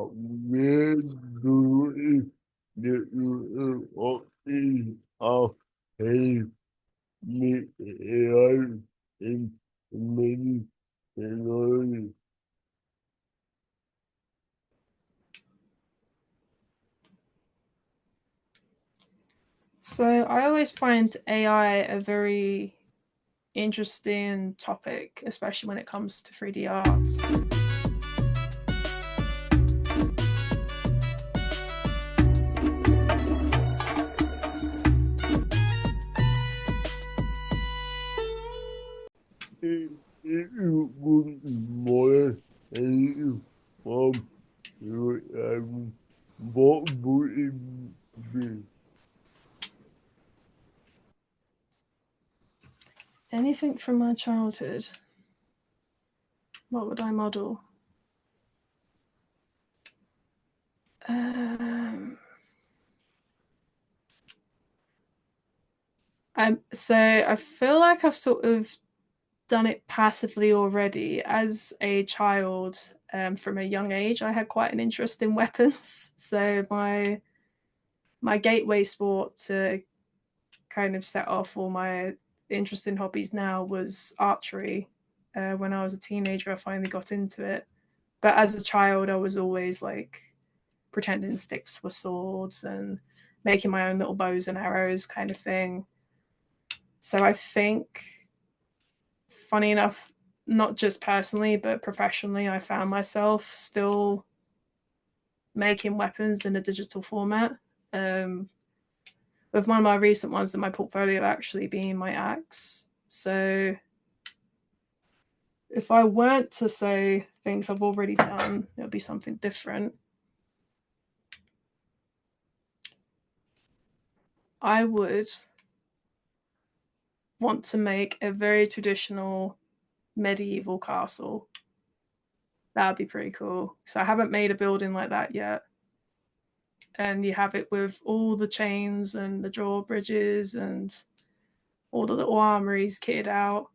where do you get your options of hey, me AI in many technology? So I always find AI a very interesting topic, especially when it comes to 3D art. If you would more anything from your what would it be? Anything from my childhood, what would I model? So I feel like I've sort of done it passively already. As a child, from a young age, I had quite an interest in weapons. So my gateway sport to kind of set off all my interest in hobbies now was archery. When I was a teenager, I finally got into it. But as a child, I was always like pretending sticks were swords and making my own little bows and arrows kind of thing. So I think, funny enough, not just personally, but professionally, I found myself still making weapons in a digital format. Um, with one of my recent ones in my portfolio actually being my axe. So if I weren't to say things I've already done, it would be something different. I would want to make a very traditional medieval castle. That would be pretty cool. So I haven't made a building like that yet. And you have it with all the chains and the drawbridges and all the little armories kitted out.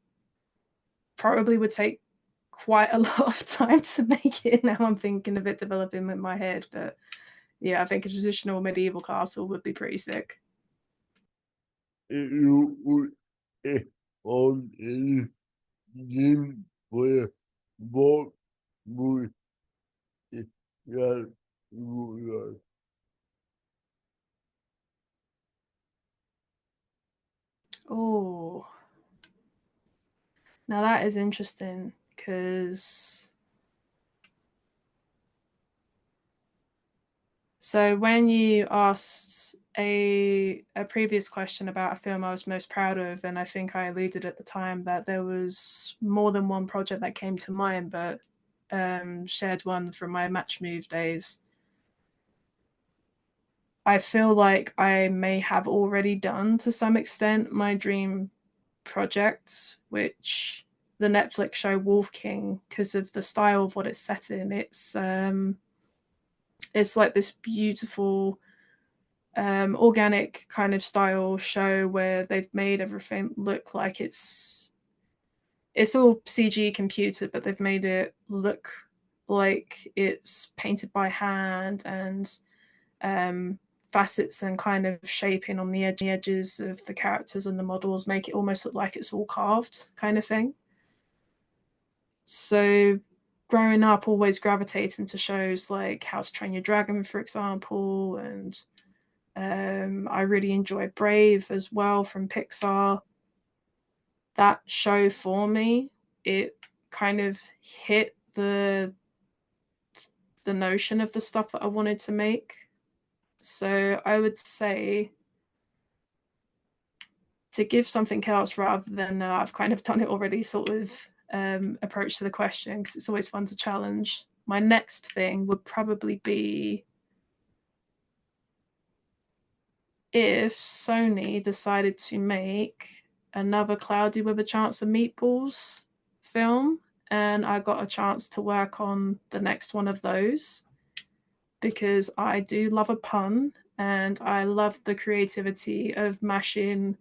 Probably would take quite a lot of time to make it. Now I'm thinking of it developing in my head, but yeah, I think a traditional medieval castle would be pretty sick. If you would on any game where what would it that would Oh, now that is interesting because so when you asked a previous question about a film I was most proud of, and I think I alluded at the time that there was more than one project that came to mind, but shared one from my match move days. I feel like I may have already done to some extent my dream project, which the Netflix show Wolf King, because of the style of what it's set in, it's like this beautiful organic kind of style show where they've made everything look like it's all CG computer, but they've made it look like it's painted by hand, and facets and kind of shaping on the edges of the characters and the models make it almost look like it's all carved kind of thing. So growing up, always gravitating to shows like How to Train Your Dragon, for example, and I really enjoy Brave as well from Pixar. That show for me, it kind of hit the notion of the stuff that I wanted to make. So I would say to give something else rather than I've kind of done it already sort of approach to the question, because it's always fun to challenge. My next thing would probably be if Sony decided to make another Cloudy with a Chance of Meatballs film, and I got a chance to work on the next one of those, because I do love a pun and I love the creativity of mashing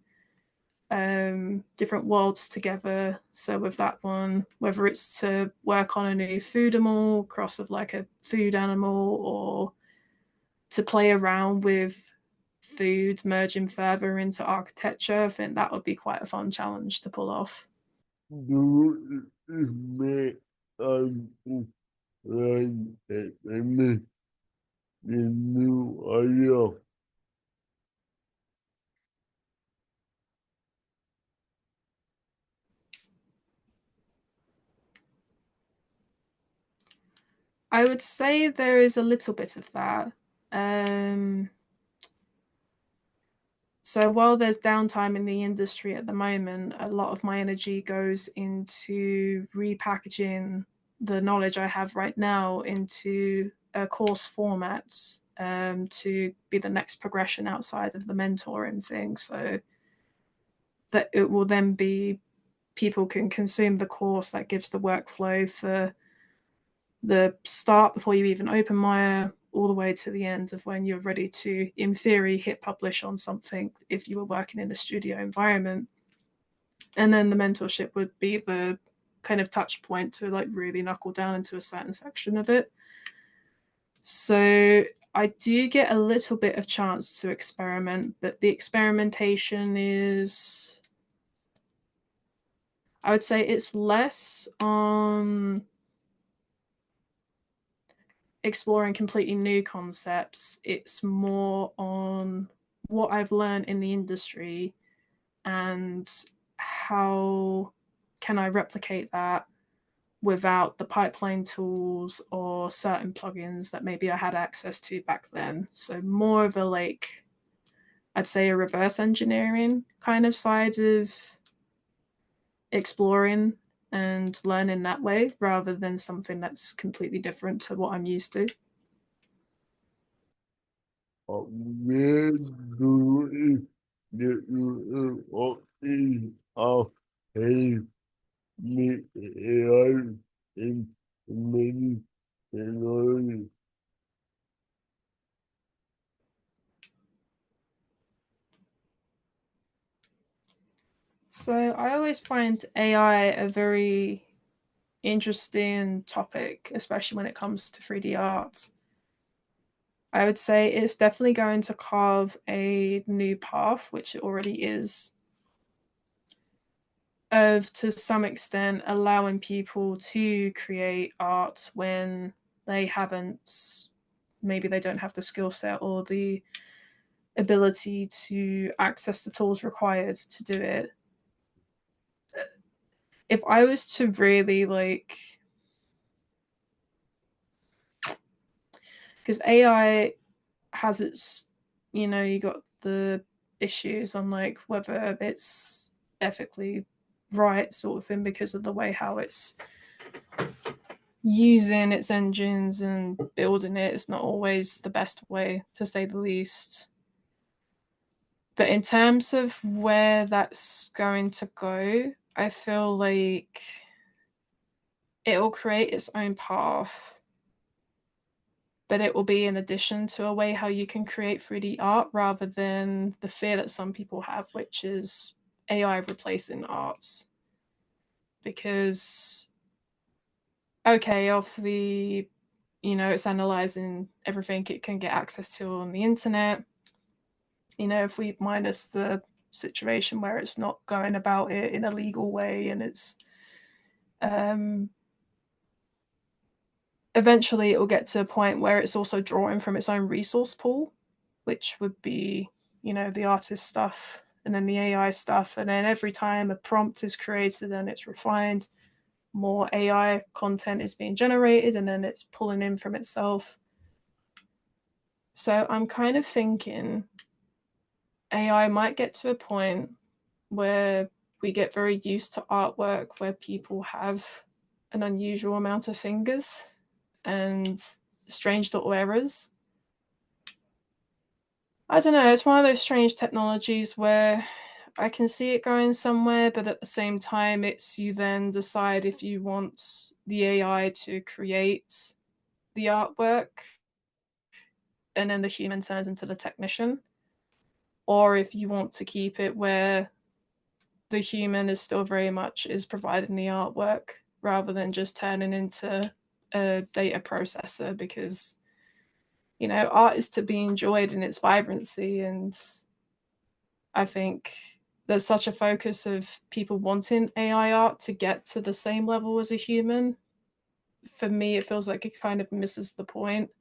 different worlds together. So with that one, whether it's to work on a new food animal, cross of like a food animal, or to play around with food, merging further into architecture, I think that would be quite a fun challenge to pull off. Do it make like the new idea. I would say there is a little bit of that. Um, so while there's downtime in the industry at the moment, a lot of my energy goes into repackaging the knowledge I have right now into a course format, to be the next progression outside of the mentoring thing. So that it will then be people can consume the course that gives the workflow for the start before you even open Maya, all the way to the end of when you're ready to, in theory, hit publish on something if you were working in a studio environment. And then the mentorship would be the kind of touch point to like really knuckle down into a certain section of it. So I do get a little bit of chance to experiment, but the experimentation is, I would say it's less on exploring completely new concepts. It's more on what I've learned in the industry and how can I replicate that without the pipeline tools or certain plugins that maybe I had access to back then. So more of a like, I'd say a reverse engineering kind of side of exploring and learning that way rather than something that's completely different to what I'm used to. Where do you what is our hey me AI in many technology? So I always find AI a very interesting topic, especially when it comes to 3D art. I would say it's definitely going to carve a new path, which it already is, of to some extent allowing people to create art when they haven't, maybe they don't have the skill set or the ability to access the tools required to do it. If I was to really like, because AI has its, you got the issues on like whether it's ethically right sort of thing because of the way how it's using its engines and building it. It's not always the best way, to say the least. But in terms of where that's going to go, I feel like it will create its own path, but it will be in addition to a way how you can create 3D art rather than the fear that some people have, which is AI replacing art. Because, okay, off the, it's analyzing everything it can get access to on the internet. If we minus the situation where it's not going about it in a legal way and it's um, eventually it will get to a point where it's also drawing from its own resource pool, which would be, the artist stuff and then the AI stuff. And then every time a prompt is created and it's refined, more AI content is being generated and then it's pulling in from itself. So I'm kind of thinking AI might get to a point where we get very used to artwork where people have an unusual amount of fingers and strange little errors. I don't know, it's one of those strange technologies where I can see it going somewhere, but at the same time, it's you then decide if you want the AI to create the artwork and then the human turns into the technician, or if you want to keep it where the human is still very much is providing the artwork rather than just turning into a data processor, because art is to be enjoyed in its vibrancy. And I think there's such a focus of people wanting AI art to get to the same level as a human. For me, it feels like it kind of misses the point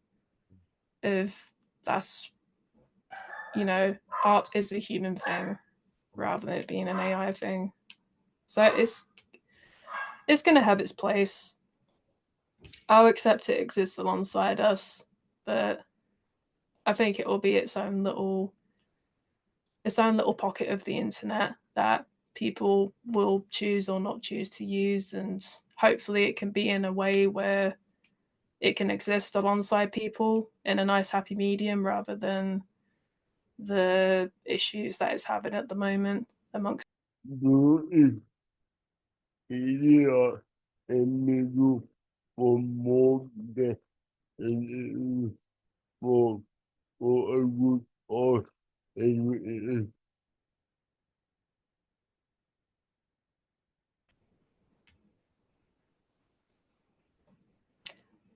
of that's, art is a human thing rather than it being an AI thing. So it's going to have its place. I'll accept it exists alongside us, but I think it will be its own little pocket of the internet that people will choose or not choose to use, and hopefully it can be in a way where it can exist alongside people in a nice happy medium rather than the issues that it's having at the moment amongst. Do it and you for more than for a good art and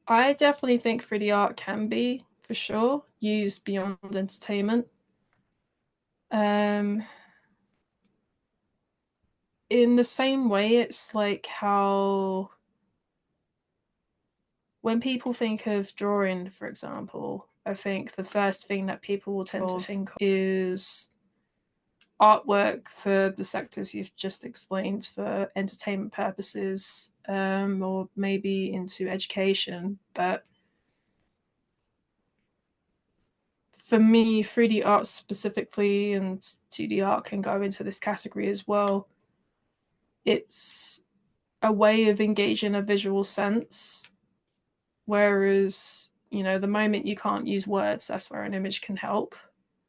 I definitely think 3D art can be, for sure, used beyond entertainment. Um, in the same way, it's like how when people think of drawing, for example, I think the first thing that people will tend to think of is artwork for the sectors you've just explained for entertainment purposes, or maybe into education. But for me, 3D art specifically and 2D art can go into this category as well. It's a way of engaging a visual sense, whereas, the moment you can't use words, that's where an image can help.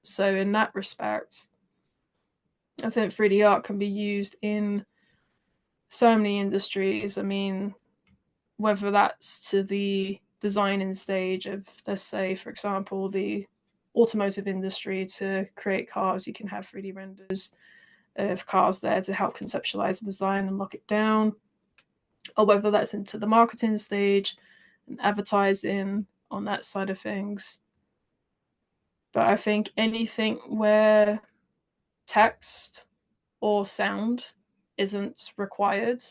So, in that respect, I think 3D art can be used in so many industries. I mean, whether that's to the designing stage of, let's say, for example, the automotive industry to create cars, you can have 3D renders of cars there to help conceptualize the design and lock it down, or whether that's into the marketing stage and advertising on that side of things. But I think anything where text or sound isn't required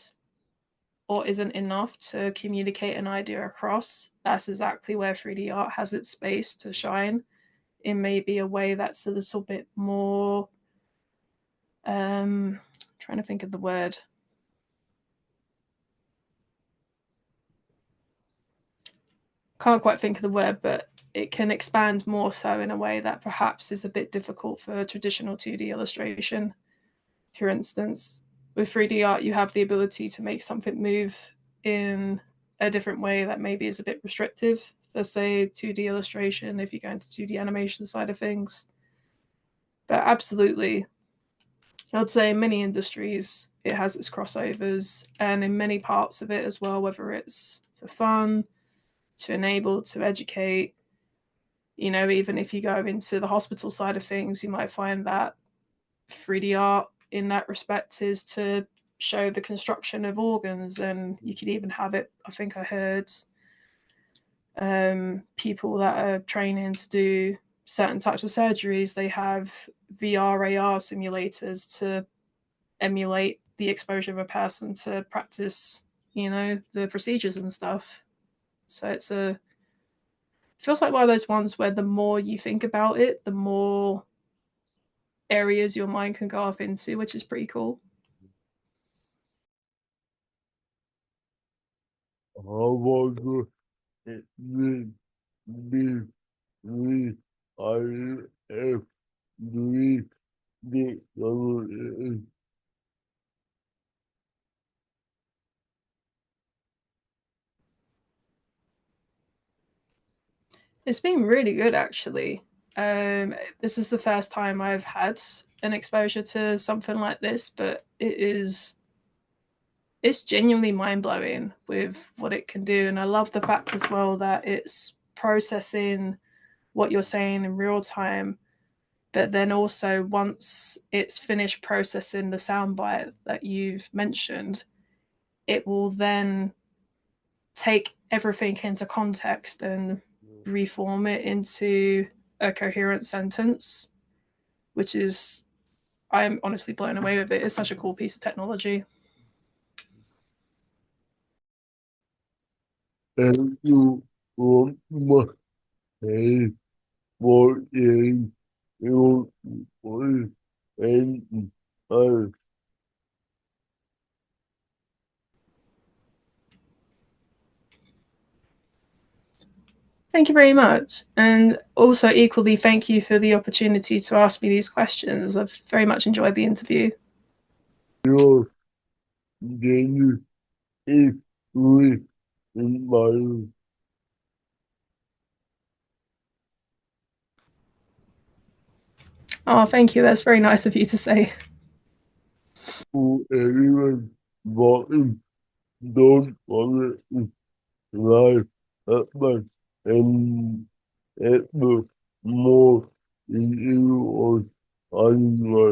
or isn't enough to communicate an idea across, that's exactly where 3D art has its space to shine in maybe a way that's a little bit more trying to think of the word. Can't quite think of the word, but it can expand more so in a way that perhaps is a bit difficult for traditional 2D illustration. For instance, with 3D art, you have the ability to make something move in a different way that maybe is a bit restrictive for, say, 2D illustration if you go into 2D animation side of things. But absolutely, I'd say in many industries, it has its crossovers, and in many parts of it as well, whether it's for fun, to enable, to educate. Even if you go into the hospital side of things, you might find that 3D art in that respect is to show the construction of organs, and you could even have it. I think I heard people that are training to do certain types of surgeries, they have VR AR simulators to emulate the exposure of a person to practice, the procedures and stuff. So it feels like one of those ones where the more you think about it, the more areas your mind can go off into, which is pretty cool. how about the the we are doing the It's been really good, actually. This is the first time I've had an exposure to something like this, but it's genuinely mind blowing with what it can do, and I love the fact as well that it's processing what you're saying in real time, But then also, once it's finished processing the soundbite that you've mentioned, it will then take everything into context and reform it into a coherent sentence, which is, I'm honestly blown away with it. It's such a cool piece of technology. Thank you so much for sharing your story and insight. Thank you very much. And also, equally, thank you for the opportunity to ask me these questions. I've very much enjoyed the interview. Your journey is really inspiring Oh, thank you. That's very nice of you to say. to everyone watching. Don't forget to like, subscribe, and ever more in you on